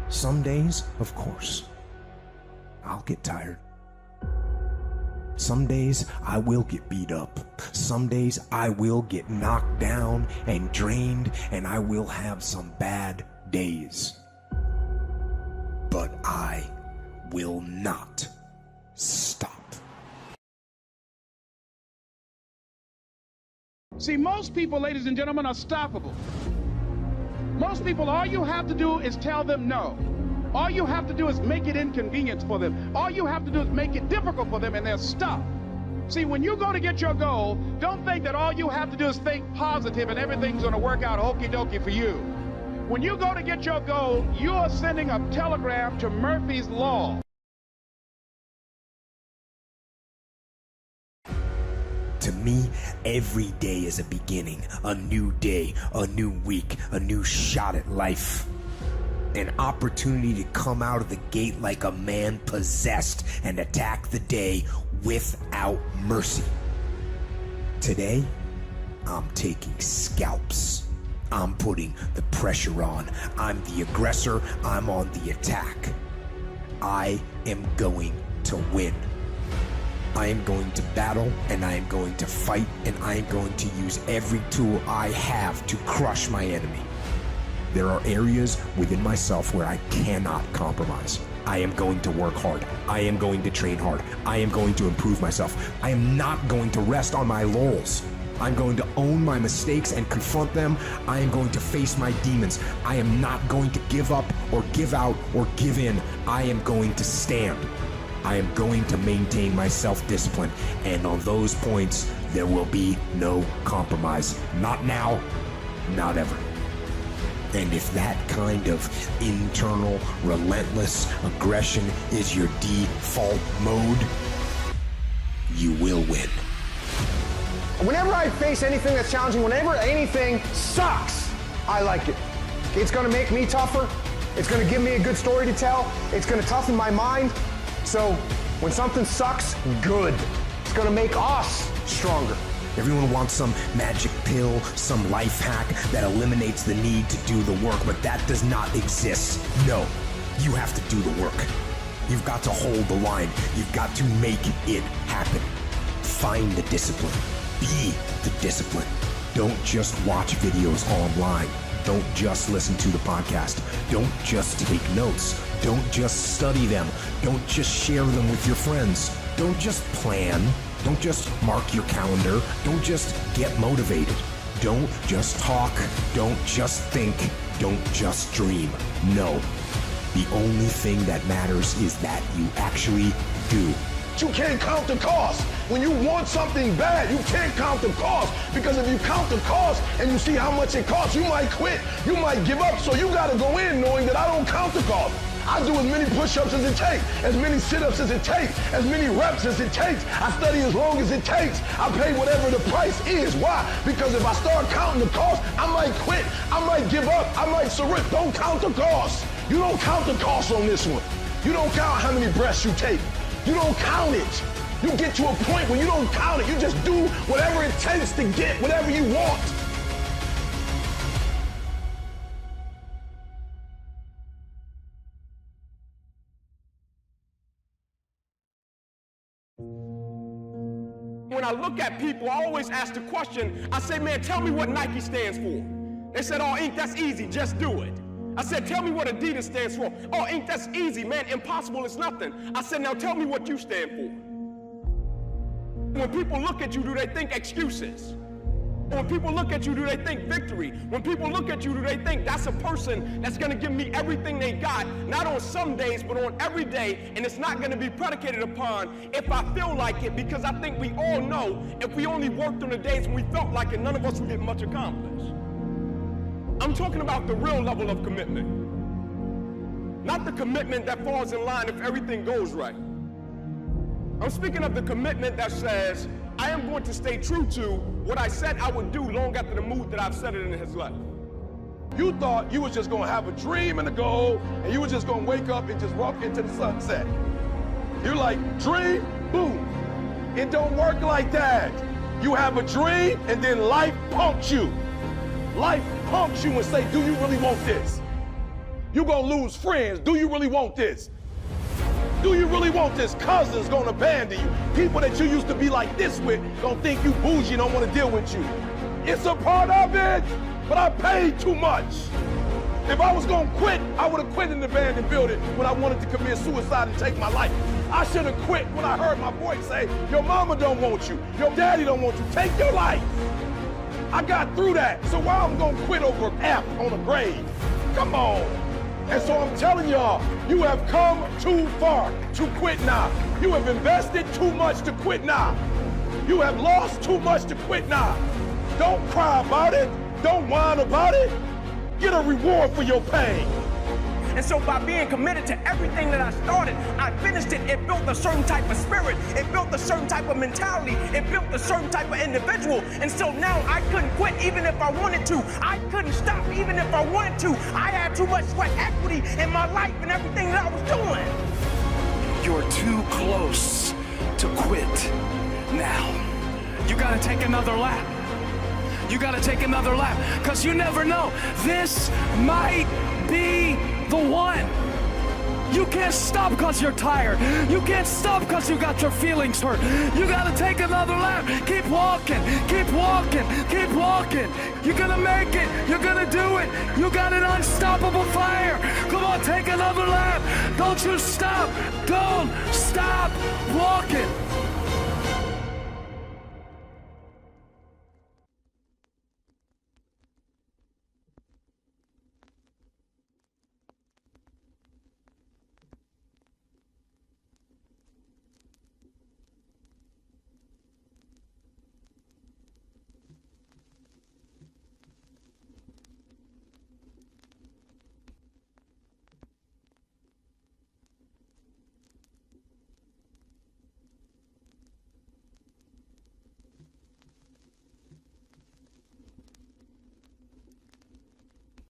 Some days, of course, I'll get tired. Some days I will get beat up. Some days I will get knocked down and drained, and I will have some bad days. But I will not stop. See, most people, ladies and gentlemen, are stoppable. Most people, all you have to do is tell them no. All you have to do is make it inconvenient for them. All you have to do is make it difficult for them, and they'll stop. See, when you go to get your goal, don't think that all you have to do is think positive and everything's going to work out okie dokie for you. When you go to get your goal, you are sending a telegram to Murphy's Law. To me, every day is a beginning, a new day, a new week, a new shot at life. An opportunity to come out of the gate like a man possessed and attack the day without mercy. Today, I'm taking scalps. I'm putting the pressure on. I'm the aggressor. I'm on the attack. I am going to win. I am going to battle, and I am going to fight, and I am going to use every tool I have to crush my enemy. There are areas within myself where I cannot compromise. I am going to work hard. I am going to train hard. I am going to improve myself. I am not going to rest on my laurels. I'm going to own my mistakes and confront them. I am going to face my demons. I am not going to give up or give out or give in. I am going to stand. I am going to maintain my self-discipline, and on those points, there will be no compromise. Not now, not ever. And if that kind of internal, relentless aggression is your default mode, you will win. Whenever I face anything that's challenging, whenever anything sucks, I like it. It's gonna make me tougher. It's gonna give me a good story to tell. It's gonna toughen my mind. So when something sucks, good. It's gonna make us stronger. Everyone wants some magic pill, some life hack that eliminates the need to do the work, but that does not exist. No, you have to do the work. You've got to hold the line. You've got to make it happen. Find the discipline. Be the discipline. Don't just watch videos online. Don't just listen to the podcast. Don't just take notes. Don't just study them. Don't just share them with your friends. Don't just plan. Don't just mark your calendar. Don't just get motivated. Don't just talk. Don't just think. Don't just dream. No. The only thing that matters is that you actually do. You can't count the cost. When you want something bad, you can't count the cost. Because if you count the cost and you see how much it costs, you might quit. You might give up. So you got to go in knowing that I don't count the cost. I do as many push-ups as it takes, as many sit-ups as it takes, as many reps as it takes. I study as long as it takes. I pay whatever the price is. Why? Because if I start counting the cost, I might quit. I might give up. I might surrender. Don't count the cost. You don't count the cost on this one. You don't count how many breaths you take. You don't count it. You get to a point where you don't count it. You just do whatever it takes to get whatever you want. When I look at people, I always ask the question, I say, man, tell me what Nike stands for. They said, oh, Inc., that's easy, just do it. I said, tell me what Adidas stands for. Oh, Inc., that's easy, man, impossible is nothing. I said, now tell me what you stand for. When people look at you, do they think excuses? When people look at you, do they think victory? When people look at you, do they think that's a person that's gonna give me everything they got, not on some days, but on every day, and it's not gonna be predicated upon if I feel like it, because I think we all know if we only worked on the days when we felt like it, none of us would get much accomplished. I'm talking about the real level of commitment. Not the commitment that falls in line if everything goes right. I'm speaking of the commitment that says, I am going to stay true to what I said I would do long after the mood that I've set it in has left. You thought you was just gonna have a dream and a goal, and you were just gonna wake up and just walk into the sunset. You're like, dream, boom. It don't work like that. You have a dream, and then life punks you. Life punks you and say, do you really want this? You're gonna lose friends. Do you really want this? Do you really want this? Cousins gonna abandon you. People that you used to be like this with gonna think you bougie and don't wanna deal with you. It's a part of it, but I paid too much. If I was gonna quit, I would have quit in the abandoned building when I wanted to commit suicide and take my life. I should have quit when I heard my voice say, your mama don't want you, your daddy don't want you, take your life. I got through that, so why I'm gonna quit over F on a grave? Come on. And so I'm telling y'all, you have come too far to quit now. You have invested too much to quit now. You have lost too much to quit now. Don't cry about it. Don't whine about it. Get a reward for your pain. And so by being committed to everything that I started, I finished it. It built a certain type of spirit. It built a certain type of mentality. It built a certain type of individual. And so now I couldn't quit even if I wanted to. I couldn't stop even if I wanted to. I had too much sweat equity in my life and everything that I was doing. You're too close to quit now. You gotta take another lap. You gotta take another lap, because you never know. This might be the one. You can't stop because you're tired. You can't stop because you got your feelings hurt. You gotta take another lap. Keep walking, keep walking, keep walking. You're gonna make it. You're gonna do it. You got an unstoppable fire. Come on, take another lap. Don't you stop. Don't stop walking.